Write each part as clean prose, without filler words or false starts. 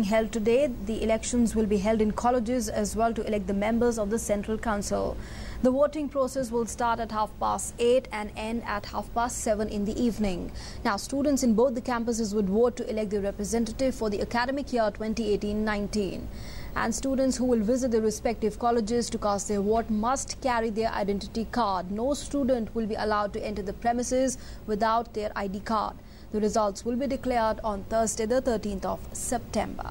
Held today, the elections will be held in colleges as well to elect the members of the Central Council. The voting process will start at 8:30 and end at 7:30 in the evening. Now, students in both the campuses would vote to elect the representative for the academic year 2018-19. And students who will visit the respective colleges to cast their vote must carry their identity card. No student will be allowed to enter the premises without their ID card. The results will be declared on Thursday, the 13th of September.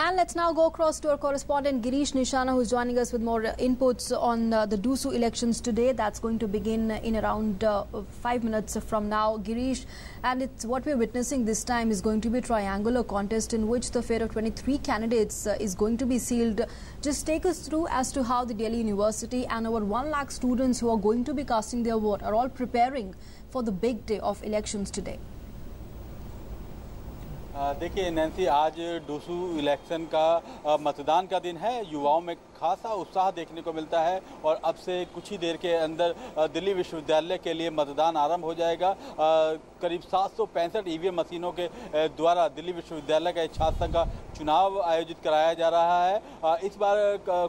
And let's now go across to our correspondent Girish Nishana, who's joining us with more inputs on the DUSU elections today. That's going to begin in around 5 minutes from now. Girish, and it's what we're witnessing this time is going to be a triangular contest in which the fate of 23 candidates is going to be sealed. Just take us through as to how the Delhi University and over 1 lakh students who are going to be casting their vote are all preparing for the big day of elections today. देखिए Nancy, आज DUSU election का मतदान का दिन है। युवाओं में खासा उत्साह देखने को मिलता है और अब से कुछ ही देर के अंदर दिल्ली विश्वविद्यालय के लिए मतदान आरंभ हो जाएगा। करीब 765 ईवीएम मशीनों के द्वारा दिल्ली विश्वविद्यालय का छात्र संघ का चुनाव आयोजित कराया जा रहा है। इस बार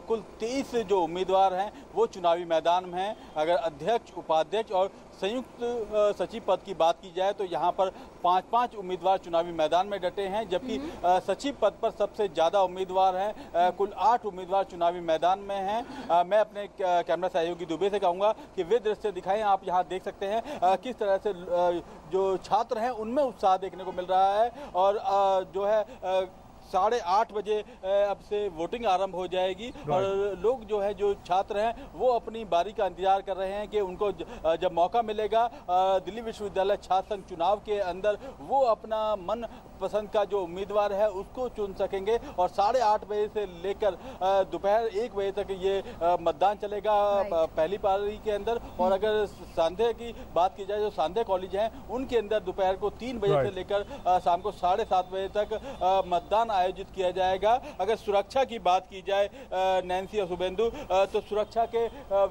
कुल 23 जो उम्मीदवार हैं वो चुनावी मैदान में हैं। अगर अध्यक्ष, उपाध्यक्ष और संयुक्त सचिव पद की बात की जाए तो यहाँ पर 5-5 उम्मीदवार चुनावी मैदान में डटे हैं, जबकि सचिव पद पर सबसे ज़्यादा उम्मीदवार हैं। कुल 8 उम्मीदवार चुनावी मैदान में हैं। मैं अपने कैमरा सहयोगी दुबे से कहूँगा कि वे दृश्य दिखाएं। आप यहाँ देख सकते हैं किस तरह से जो छात्र हैं उनमें उत्साह देखने को मिल रहा है और जो है 8:30 बजे अब से वोटिंग आरंभ हो जाएगी और लोग जो है, जो छात्र हैं वो अपनी बारी का इंतजार कर रहे हैं कि उनको जब मौका मिलेगा दिल्ली विश्वविद्यालय छात्र संघ चुनाव के अंदर वो अपना मन पसंद का जो उम्मीदवार है उसको चुन सकेंगे। और 8:30 बजे से लेकर दोपहर 1 बजे तक ये मतदान चलेगा पहली पारी के अंदर। और अगर सांध्य की बात की जाए, जो सांध्य कॉलेज हैं उनके अंदर दोपहर को 3 बजे से लेकर शाम को 7:30 बजे तक मतदान आयोजित किया जाएगा। अगर सुरक्षा की बात की जाए नैन्सी और शुभेंदु, तो सुरक्षा के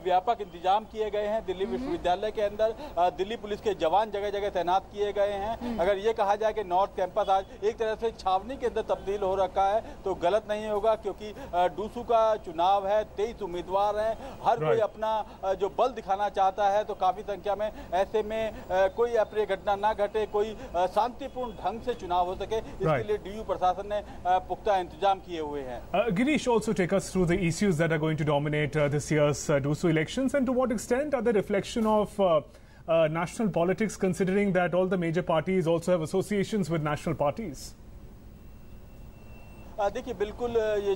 व्यापक इंतजाम किए गए हैं दिल्ली विश्वविद्यालय के अंदर। दिल्ली पुलिस के जवान जगह जगह तैनात किए गए हैं। अगर ये कहा जाए कि नॉर्थ कैंपस आज एक तरह से छावनी के अंदर तब्दील हो रखा है तो गलत नहीं होगा, क्योंकि डूसू का चुनाव है, 23 उम्मीदवार हैं, हर कोई अपना जो बल दिखाना चाहता है। तो काफी संख्या में ऐसे में कोई अप्रिय घटना ना घटे, कोई शांतिपूर्ण ढंग से चुनाव हो सके, इसके लिए डीयू प्रशासन ने पुख्ता इंतजाम किए हुए हैं। Girish, also take us through the issues that are going to dominate this year's DUSU elections, and to what extent are they reflection of national politics, considering that all the major parties also have associations with national parties? देखिए, बिल्कुल ये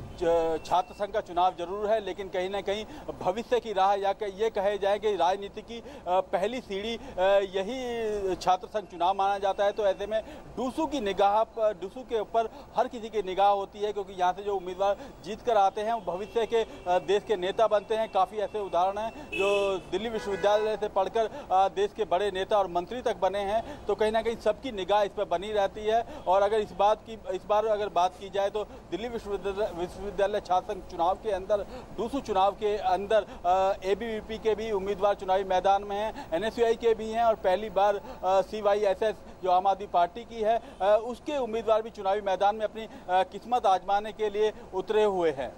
छात्र संघ का चुनाव जरूर है, लेकिन कहीं ना कहीं भविष्य की राह या ये कहे जाए कि राजनीति की पहली सीढ़ी यही छात्र संघ चुनाव माना जाता है। तो ऐसे में डूसू की निगाह, डूसू के ऊपर हर किसी की निगाह होती है, क्योंकि यहाँ से जो उम्मीदवार जीत कर आते हैं वो भविष्य के देश के नेता बनते हैं। काफ़ी ऐसे उदाहरण हैं जो दिल्ली विश्वविद्यालय से पढ़कर देश के बड़े नेता और मंत्री तक बने हैं। तो कहीं ना कहीं सबकी निगाह इस पर बनी रहती है। और अगर इस बार अगर बात की जाए तो दिल्ली विश्वविद्यालय छात्र संघ चुनाव के अंदर, डूसू चुनाव के अंदर एबीवीपी के भी उम्मीदवार चुनावी मैदान में हैं, एनएसयूआई के भी हैं और पहली बार सीवाईएसएस जो आम आदमी पार्टी की है उसके उम्मीदवार भी चुनावी मैदान में अपनी किस्मत आजमाने के लिए उतरे हुए हैं।